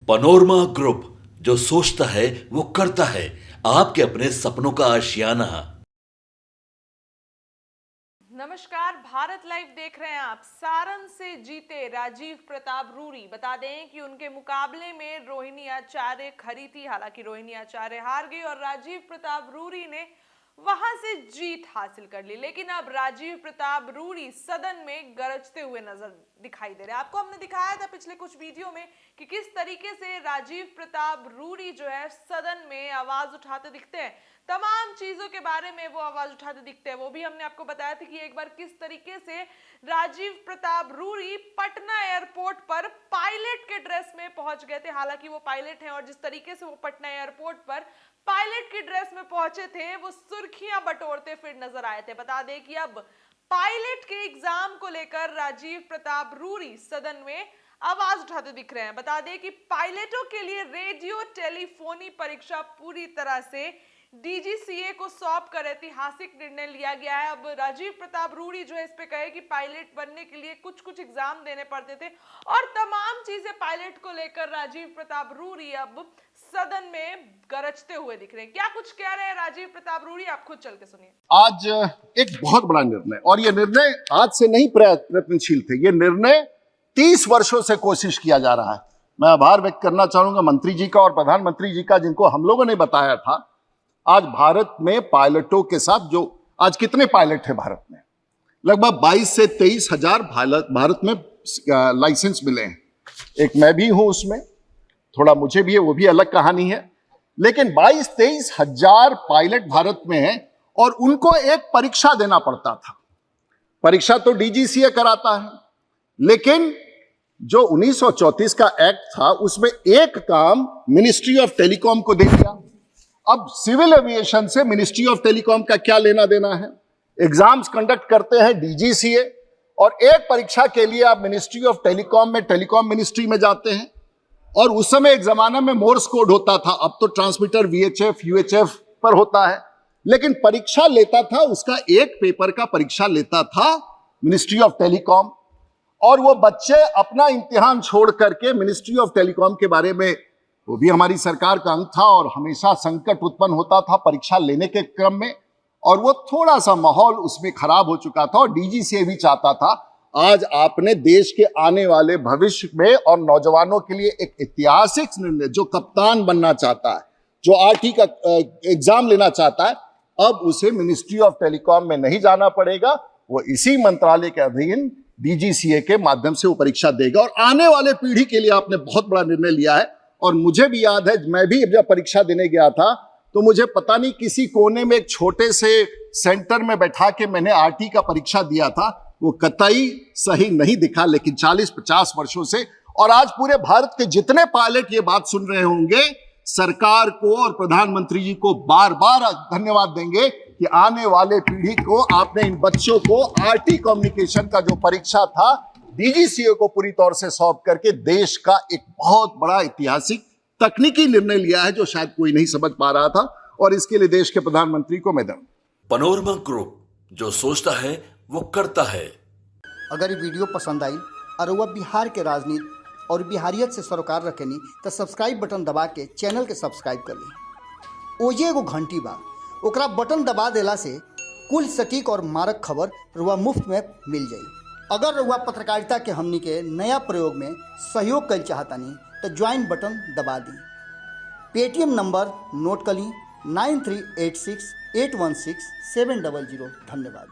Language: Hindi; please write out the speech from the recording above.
पनोरमा ग्रुप, जो सोचता है वो करता है। आपके अपने सपनों का आशियाना। नमस्कार, भारत लाइव देख रहे हैं आप। सारण से जीते राजीव प्रताप रूरी। बता दें कि उनके मुकाबले में रोहिणी आचार्य खड़ी थी, हालांकि रोहिणी आचार्य हार गई और राजीव प्रताप रूरी ने वहां से जीत हासिल कर ली। लेकिन अब राजीव प्रताप रूरी सदन में गरजते हुए नजर दिखाई दे रहे हैं। आपको हमने दिखाया था पिछले कुछ वीडियो में कि किस तरीके से राजीव प्रताप रूरी जो है सदन में आवाज उठाते दिखते हैं, तमाम चीजों के बारे में वो आवाज उठाते दिखते हैं। वो भी हमने आपको बताया था कि एक बार किस तरीके से राजीव प्रताप रूरी पटना एयरपोर्ट पर पायलट के ड्रेस में पहुंच गए थे। हालांकि वो पायलट हैं और जिस तरीके से वो पटना एयरपोर्ट पर पायलट की ड्रेस में पहुंचे थे, वो सुर्खियां बटोरते फिर नजर आए थे। बता दें कि अब पायलट के एग्जाम को लेकर राजीव प्रताप रूरी सदन में आवाज उठाते दिख रहे हैं। बता दें कि पायलटों के लिए रेडियो टेलीफोनी परीक्षा पूरी तरह से डीजीसीए को सौंप कर ऐतिहासिक निर्णय लिया गया है। अब राजीव प्रताप रूरी जो है इस पे कहे कि पायलट बनने के लिए कुछ एग्जाम देने पड़ते थे और तमाम चीजें पायलट को लेकर राजीव प्रताप रूरी अब सदन में गरजते हुए दिख रहे हैं। क्या कुछ कह रहे हैं राजीव प्रताप रूरी, आप खुद चल के सुनिए। आज एक बहुत बड़ा निर्णय, और ये निर्णय आज से नहीं प्रयत्नशील थे, ये निर्णय 30 वर्षों से कोशिश किया जा रहा है। मैं आभार व्यक्त करना चाहूंगा मंत्री जी का और प्रधानमंत्री जी का, जिनको हम लोगों ने बताया था। आज भारत में पायलटों के साथ जो आज कितने पायलट हैं भारत में, लगभग 22 से 23 हजार भारत में लाइसेंस मिले हैं। एक मैं भी हूं उसमें, थोड़ा मुझे भी है, वो भी अलग कहानी है। लेकिन 22-23 हजार पायलट भारत में हैं और उनको एक परीक्षा देना पड़ता था। परीक्षा तो डीजीसीए कराता है, लेकिन जो 1934 का एक्ट था उसमें एक काम मिनिस्ट्री ऑफ टेलीकॉम को दे दिया। अब सिविल एविएशन से मिनिस्ट्री ऑफ टेलीकॉम का क्या लेना देना है। एग्जाम्स कंडक्ट करते हैं डीजीसीए, और एक परीक्षा के लिए आप मिनिस्ट्री ऑफ टेलीकॉम में, टेलीकॉम मिनिस्ट्री में जाते हैं। और उस समय एक जमाना में मोर्स कोड होता था, अब तो ट्रांसमीटर वीएचएफ यूएचएफ पर होता है। लेकिन परीक्षा लेता था, उसका एक पेपर का परीक्षा लेता था मिनिस्ट्री ऑफ टेलीकॉम। और वो बच्चे अपना इम्तिहान छोड़ करके मिनिस्ट्री ऑफ टेलीकॉम के बारे में, वो भी हमारी सरकार का अंग था और हमेशा संकट उत्पन्न होता था परीक्षा लेने के क्रम में, और वो थोड़ा सा माहौल उसमें खराब हो चुका था और डीजीसीए भी चाहता था। आज आपने देश के आने वाले भविष्य में और नौजवानों के लिए एक ऐतिहासिक निर्णय, जो कप्तान बनना चाहता है, जो आरटी का एग्जाम लेना चाहता है, अब उसे मिनिस्ट्री ऑफ टेलीकॉम में नहीं जाना पड़ेगा। वो इसी मंत्रालय के अधीन डीजीसीए के माध्यम से वो परीक्षा देगा। और आने वाले पीढ़ी के लिए आपने बहुत बड़ा निर्णय लिया है। और मुझे भी याद है, मैं भी जब परीक्षा देने गया था तो मुझे पता नहीं किसी कोने में एक छोटे से सेंटर में बैठा के मैंने आरटी का परीक्षा दिया था। वो कतई सही नहीं दिखा, लेकिन 40-50 वर्षों से, और आज पूरे भारत के जितने पायलट ये बात सुन रहे होंगे, सरकार को और प्रधानमंत्री जी को बार बार धन्यवाद देंगे कि आने वाले पीढ़ी को आपने इन बच्चों को आरटी कम्युनिकेशन का जो परीक्षा था डीजीसीए को पूरी तौर से सौंप करके देश का एक बहुत बड़ा ऐतिहासिक तकनीकी निर्णय लिया है, जो शायद कोई नहीं समझ पा रहा था। और इसके लिए देश के प्रधानमंत्री को मैं दूं। पनोरमा ग्रुप, जो सोचता है वो करता है। अगर ये वीडियो पसंद आई और वह बिहार के राजनीति और बिहारियत से सरोकार रखेनी तो सब्सक्राइब बटन दबा के चैनल के सब्सक्राइब कर ली। ओजे एगो घंटी बा, ओकरा बटन दबा देला से कुल सटीक और मारक खबर रुआ मुफ्त में मिल जाई। अगर रुआ पत्रकारिता के हमनी के नया प्रयोग में सहयोग कर चाहतानी तो ज्वाइन बटन दबा दी। पेटीएम नंबर नोट कर ली 9386816700। धन्यवाद।